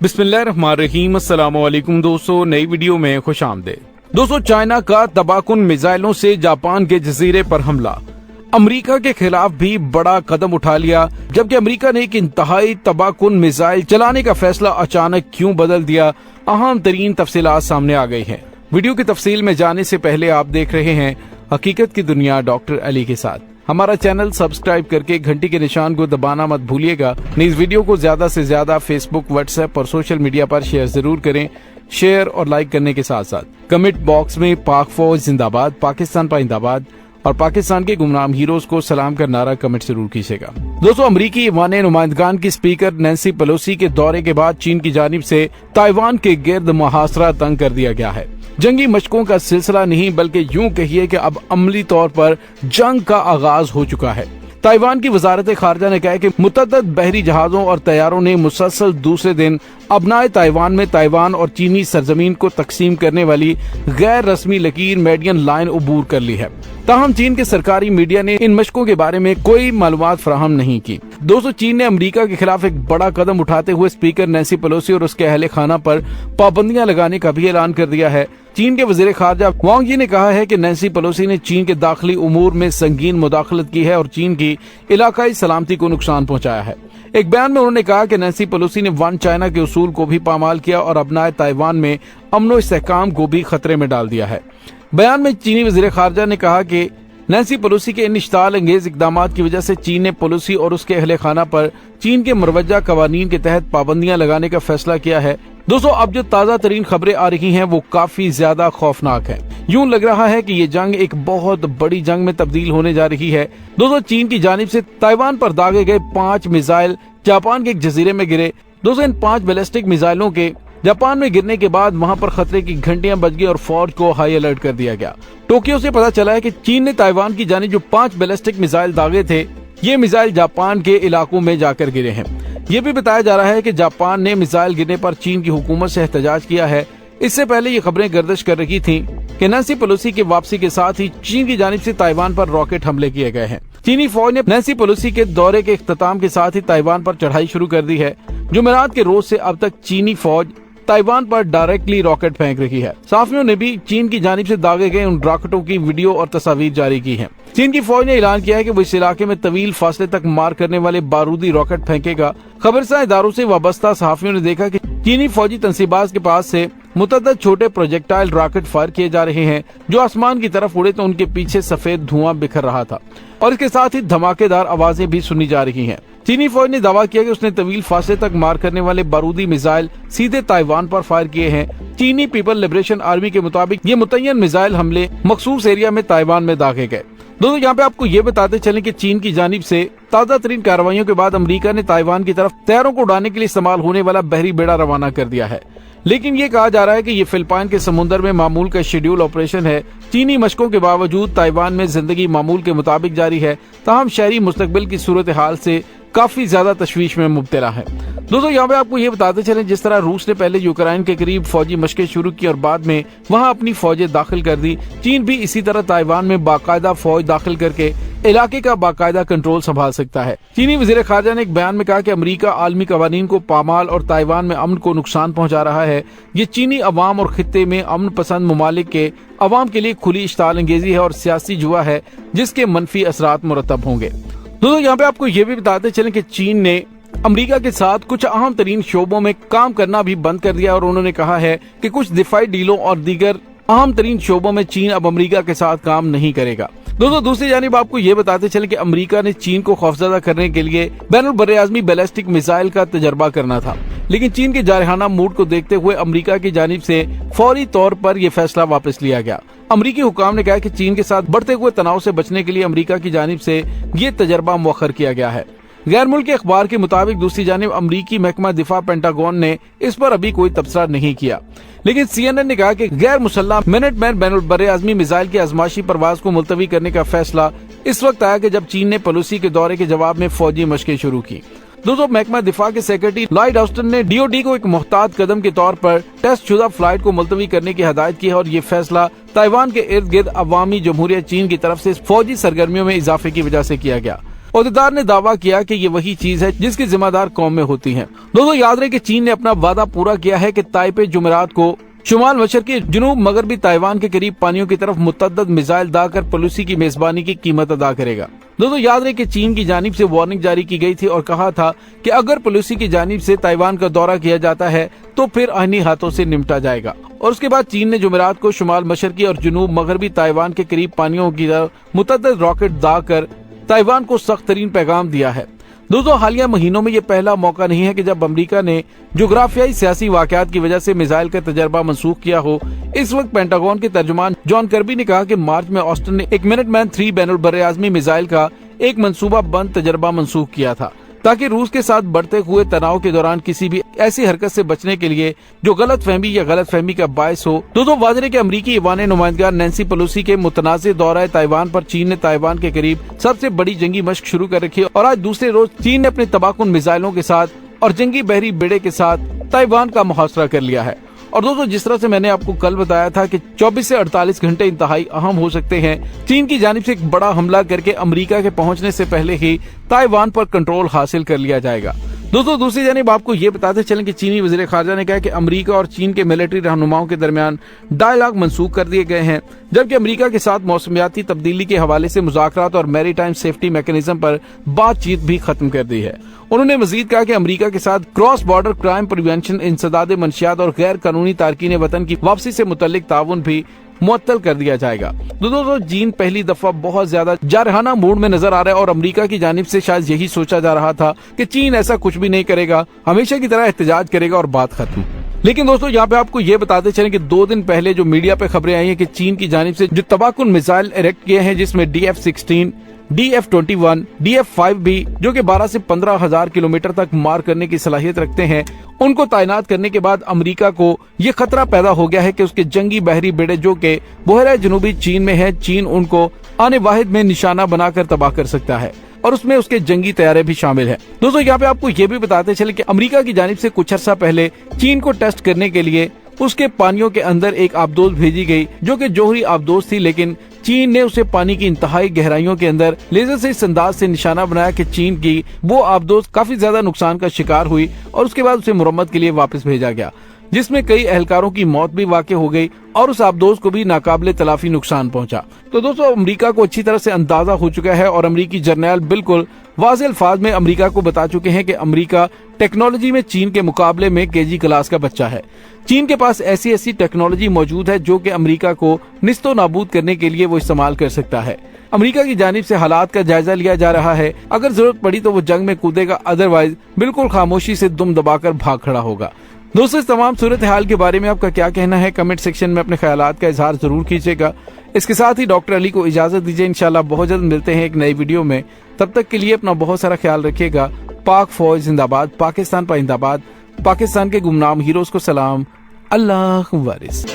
बिस्मिल्लाहिर्रहमानिर्रहीम। अस्सलाम वालेकुम दोस्तों, नई वीडियो में खुश आमदीद। दोस्तों, चाइना का तबाहकुन मिसाइलों से जापान के जजीरे पर हमला, अमेरिका के खिलाफ भी बड़ा कदम उठा लिया। जबकि अमेरिका ने एक इंतहाई तबाहकुन मिसाइल चलाने का फैसला अचानक क्यों बदल दिया, अहम तरीन तफसीलात सामने आ गई हैं। वीडियो की तफसील में जाने से पहले आप देख रहे हैं हकीकत की दुनिया डॉक्टर अली के साथ। हमारा चैनल सब्सक्राइब करके घंटी के निशान को दबाना मत भूलिएगा। इस वीडियो को ज्यादा से ज्यादा फेसबुक, व्हाट्सएप और सोशल मीडिया पर शेयर जरूर करें। शेयर और लाइक करने के साथ साथ कमेंट बॉक्स में पाक फौज जिंदाबाद, पाकिस्तान पाइंदाबाद और पाकिस्तान के गुमनाम हीरोज को सलाम का नारा कमेंट जरूर कीजिएगा। दोस्तों, अमरीकी ईवान नुमाइंदगान की स्पीकर नैन्सी पेलोसी के दौरे के बाद चीन की जानिब से ताइवान के गिर्द मुहासरा तंग कर दिया गया है। जंगी मशकों का सिलसिला नहीं बल्कि यूं कहिए कि अब अमली तौर पर जंग का आगाज हो चुका है। ताइवान की वजारत खारजा ने कहा कि मुतअद्दिद बहरी जहाजों और तैयारों ने मुसलसल दूसरे दिन अबनाए ताइवान में ताइवान और चीनी सरजमीन को तकसीम करने वाली गैर रस्मी लकीर मेडियन लाइन अबूर कर ली है। ताहम चीन के सरकारी मीडिया ने इन मशकों के बारे में कोई मालूमात फराहम नहीं की। दोस्तों, चीन ने अमेरिका के खिलाफ एक बड़ा कदम उठाते हुए स्पीकर नैन्सी पेलोसी और उसके अहले खाना पर पाबंदियां लगाने का भी ऐलान कर दिया है। चीन के वजीर खारजा वांग यी ने कहा है कि नैन्सी पेलोसी ने चीन के दाखिली उमूर में संगीन मुदाखलत की है और चीन की इलाकाई सलामती को नुकसान पहुंचाया है। एक बयान में उन्होंने कहा कि नैन्सी पेलोसी ने वन चाइना के उसूल को भी पामाल किया और अपनाए ताइवान में अमनो इस्तेहकाम को भी खतरे में डाल दिया है। बयान में चीनी वजीर खारजा ने कहा कि नैन्सी पेलोसी के इन इश्ताल अंगेज इकदामात की वजह से चीन ने पेलोसी और उसके अहले खाना पर चीन के मुरवज्जा कवानीन के तहत पाबंदियां लगाने का फैसला किया है। दोस्तों, अब जो ताज़ा तरीन खबरें आ रही हैं वो काफी ज्यादा खौफनाक हैं। यूं लग रहा है कि ये जंग एक बहुत बड़ी जंग में तब्दील होने जा रही है। दोस्तों, चीन की जानिब से ताइवान पर दागे गए 5 मिसाइल जापान के एक जजीरे में गिरे। दोस्तों, इन 5 बैलिस्टिक मिसाइलों के जापान में गिरने के बाद वहां पर खतरे की घंटियां बज गई और फौज को हाई अलर्ट कर दिया गया। टोक्यो से पता चला है कि चीन ने ताइवान की जानिब जो 5 बैलिस्टिक मिसाइल दागे थे, ये मिसाइल जापान के इलाकों में जाकर गिरे हैं। ये भी बताया जा रहा है कि जापान ने मिसाइल गिरने पर चीन की हुकूमत से एहतजाज किया है। इससे पहले ये खबरें गर्दिश कर रही थीं कि नैन्सी पेलोसी की वापसी के साथ ही चीन की जानिब से ताइवान पर रॉकेट हमले किए गए हैं। चीनी फौज ने नैन्सी पेलोसी के दौरे के इख्तिताम के साथ ही ताइवान पर चढ़ाई शुरू कर दी है। जुमेरात के रोज से अब तक चीनी फौज ताइवान पर डायरेक्टली रॉकेट फेंक रही है। साफियों ने भी चीन की जानिब से दागे गए उन रॉकेटों की वीडियो और तस्वीर जारी की हैं। चीन की फौज ने ऐलान किया है कि वो इस इलाके में तवील फासले तक मार करने वाले बारूदी रॉकेट फेंकेगा। खबरसां इदारों से वाबस्ता सहाफियों ने देखा कि चीनी फौजी तंसीबाज के पास से मुतअद्दिद छोटे प्रोजेक्टाइल रॉकेट फायर किए जा रहे हैं जो आसमान की तरफ उड़े तो उनके पीछे सफेद धुआं बिखर रहा था और इसके साथ ही धमाकेदार आवाजें भी सुनी जा रही हैं। चीनी फौज ने दावा किया कि उसने तवील फासले तक मार करने वाले बारूदी मिसाइल सीधे ताइवान पर फायर किए हैं। चीनी पीपल लिबरेशन आर्मी के मुताबिक ये मुतय्यन मिसाइल हमले मखसूस एरिया में ताइवान में दागे गए। दोस्तों, यहाँ पे आपको ये बताते चलें कि चीन की जानिब से ताज़ा तरीन कार्रवाइयों के बाद अमेरिका ने ताइवान की तरफ तैयारों को उड़ाने के लिए इस्तेमाल होने वाला बहरी बेड़ा रवाना कर दिया है। लेकिन ये कहा जा रहा है कि ये फिलिपाइन के समुद्र में मामूल का शेड्यूल ऑपरेशन है। चीनी मशकों के बावजूद ताइवान में जिंदगी मामूल के मुताबिक जारी है। ताहम शहरी मुस्तकबिल की सूरत हाल से काफी ज्यादा तशवीश में मुब्तला है। दोस्तों, यहाँ पे आपको ये बताते चलें, जिस तरह रूस ने पहले यूक्रेन के करीब फौजी मशकें शुरू की और बाद में वहाँ अपनी फौजें दाखिल कर दी, चीन भी इसी तरह ताइवान में बाकायदा फौज दाखिल करके इलाके का बाकायदा कंट्रोल संभाल सकता है। चीनी वजीर खारजा ने एक बयान में कहा कि अमेरिका आलमी कवानीन को पामाल और ताइवान में अमन को नुकसान पहुंचा रहा है। ये चीनी अवाम और खित्ते में अमन पसंद ममालिक के अवाम के लिए खुली इश्ताल अंगेजी है और सियासी जुआ है जिसके मनफी असरात मुरतब होंगे। दोस्तों, यहाँ पे आपको ये भी बताते चलें कि चीन ने अमेरिका के साथ कुछ अहम तरीन शोबों में काम करना भी बंद कर दिया और उन्होंने कहा है कि कुछ दिफाई डीलों और दीगर अहम तरीन शोबों में चीन अब अमेरिका के साथ काम नहीं करेगा। दोस्तों, दूसरी जानिब आपको ये बताते चले कि अमेरिका ने चीन को खौफजदा करने के लिए बैनुल बर्रे-ए-आज़मी बैलिस्टिक मिसाइल का तजर्बा करना था, लेकिन चीन के जारहाना मूड को देखते हुए अमेरिका की जानिब से फौरी तौर पर यह फैसला वापस लिया गया। अमेरिकी हुकाम ने कहा कि चीन के साथ बढ़ते हुए तनाव से बचने के लिए अमेरिका की जानिब से ये तजर्बा मुअख्खर किया गया है। गैर मुल्की अखबार के मुताबिक दूसरी जानिब अमरीकी महकमा दिफा पेंटागन ने इस पर अभी कोई तबसरा नहीं किया, लेकिन CNN ने कहा कि गैर मुसल्लह मिनटमैन बैनुल बर्रे-ए-आज़मी मिसाइल की आजमाइशी परवाज को मुलतवी करने का फैसला इस वक्त आया कि जब चीन ने पेलोसी के दौरे के जवाब में फौजी मशकें शुरू की। दोस्तों, महकमा दिफा के सेक्रेटरी लॉयड ऑस्टिन ने DOD को एक मुहतात कदम के तौर पर टेस्ट शुदा फ्लाइट को मुलतवी करने की हदायत की है और ये फैसला ताइवान के इर्द गिर्द अवामी जमहूरियत चीन की तरफ से फौजी सरगर्मियों में इजाफे की वजह से किया गया। عہدیدار نے دعویٰ کیا کہ یہ وہی چیز ہے جس کی ذمہ دار قوم میں ہوتی ہیں۔ دوستوں یاد رہے کہ چین نے اپنا وعدہ پورا کیا ہے کہ تائپے جمعرات کو شمال مشرقی جنوب مغربی تائیوان کے قریب پانیوں کی طرف متعدد میزائل دا کر پالیسی کی میزبانی کی قیمت ادا کرے گا۔ دوستوں یاد رہے کہ چین کی جانب سے وارننگ جاری کی گئی تھی اور کہا تھا کہ اگر پالیسی کی جانب سے تائیوان کا دورہ کیا جاتا ہے تو پھر آئینی ہاتھوں سے نمٹا جائے گا۔ اور اس کے بعد چین نے جمعرات کو شمال مشرقی اور جنوب مغربی تائیوان کے قریب پانیوں کی طرف متعدد راکٹ دا کر تائیوان کو سخت ترین پیغام دیا ہے۔ دوستوں حالیہ مہینوں میں یہ پہلا موقع نہیں ہے کہ جب امریکہ نے جغرافیائی سیاسی واقعات کی وجہ سے میزائل کا تجربہ منسوخ کیا ہو۔ اس وقت پینٹاگون کے ترجمان جان کربی نے کہا کہ مارچ میں آسٹن نے ایک منٹ مین 3 بین البراعظمی میزائل کا ایک منصوبہ بند تجربہ منسوخ کیا تھا تاکہ روس کے ساتھ بڑھتے ہوئے تناؤ کے دوران کسی بھی ایسی حرکت سے بچنے کے لیے جو غلط فہمی کا باعث ہو۔ دوستوں واضح ہے کہ امریکی ایوان نمائندگار نینسی پیلوسی کے متنازع دورہ تائیوان پر چین نے تائیوان کے قریب سب سے بڑی جنگی مشق شروع کر رکھی اور آج دوسرے روز چین نے اپنے تباہ کن میزائلوں کے ساتھ اور جنگی بحری بیڑے کے ساتھ تائیوان کا محاصرہ کر لیا ہے۔ اور دوستوں جس طرح سے میں نے آپ کو کل بتایا تھا کہ 24 سے 48 گھنٹے انتہائی اہم ہو سکتے ہیں چین کی جانب سے ایک بڑا حملہ کر کے امریکہ کے پہنچنے سے پہلے ہی تائیوان پر کنٹرول حاصل کر لیا جائے گا۔ دوستوں دوسری جانب آپ کو یہ بتاتے چلیں کہ چینی وزیر خارجہ نے کہا کہ امریکہ اور چین کے ملٹری رہنماؤں کے درمیان ڈائیلاگ منسوخ کر دیے گئے ہیں، جبکہ امریکہ کے ساتھ موسمیاتی تبدیلی کے حوالے سے مذاکرات اور میری ٹائم سیفٹی میکانزم پر بات چیت بھی ختم کر دی ہے۔ انہوں نے مزید کہا کہ امریکہ کے ساتھ کراس بارڈر کرائم پریونشن، انسداد منشیات اور غیر قانونی تارکین وطن کی واپسی سے متعلق تعاون بھی معطل کر دیا جائے گا۔ دوستوں چین پہلی دفعہ بہت زیادہ جارحانہ موڈ میں نظر آ رہا ہے اور امریکہ کی جانب سے شاید یہی سوچا جا رہا تھا کہ چین ایسا کچھ بھی نہیں کرے گا، ہمیشہ کی طرح احتجاج کرے گا اور بات ختم۔ لیکن دوستوں یہاں پہ آپ کو یہ بتاتے چلیں کہ 2 دن پہلے جو میڈیا پہ خبریں آئی ہیں کہ چین کی جانب سے جو تباہ کن میزائل ایریکٹ کیے ہیں جس میں DF-16 DF-21 DF-5 بھی جو کہ 12 سے 15 ہزار کلومیٹر تک مار کرنے کی صلاحیت رکھتے ہیں، ان کو تعینات کرنے کے بعد امریکہ کو یہ خطرہ پیدا ہو گیا ہے کہ اس کے جنگی بحری بیڑے جو کہ بحیرہ جنوبی چین میں ہے، چین ان کو آنے واحد میں نشانہ بنا کر تباہ کر سکتا ہے اور اس میں اس کے جنگی طیارے بھی شامل ہیں۔ دوستوں یہاں پہ آپ کو یہ بھی بتاتے چلے کہ امریکہ کی جانب سے کچھ عرصہ پہلے چین کو ٹیسٹ کرنے کے لیے اس کے پانیوں کے اندر ایک آبدوز بھیجی گئی جو کہ جوہری آبدوز تھی، لیکن چین نے اسے پانی کی انتہائی گہرائیوں کے اندر لیزر سے اس انداز سے نشانہ بنایا کہ چین کی وہ آبدوز کافی زیادہ نقصان کا شکار ہوئی اور اس کے بعد اسے مرمت کے لیے واپس بھیجا گیا، جس میں کئی اہلکاروں کی موت بھی واقع ہو گئی اور اس آبدوز کو بھی ناقابل تلافی نقصان پہنچا۔ تو دوستوں امریکہ کو اچھی طرح سے اندازہ ہو چکا ہے اور امریکی جرنیل بالکل واضح الفاظ میں امریکہ کو بتا چکے ہیں کہ امریکہ ٹیکنالوجی میں چین کے مقابلے میں KG کلاس کا بچہ ہے۔ چین کے پاس ایسی ٹیکنالوجی موجود ہے جو کہ امریکہ کو نیست و نابود کرنے کے لیے وہ استعمال کر سکتا ہے۔ امریکہ کی جانب سے حالات کا جائزہ لیا جا رہا ہے، اگر ضرورت پڑی تو وہ جنگ میں کودے گا، ادروائز بالکل خاموشی سے دم دبا کر بھاگ کھڑا ہوگا۔ دوستوں اس تمام صورتحال کے بارے میں آپ کا کیا کہنا ہے؟ کمنٹ سیکشن میں اپنے خیالات کا اظہار ضرور کیجیے گا۔ اس کے ساتھ ہی ڈاکٹر علی کو اجازت دیجیے، انشاءاللہ بہت جلد ملتے ہیں ایک نئی ویڈیو میں۔ تب تک کے لیے اپنا بہت سارا خیال رکھیے گا۔ پاک فوج زندہ باد، پاکستان پائندہ باد، پاکستان کے گمنام ہیروز کو سلام، اللہ وارث۔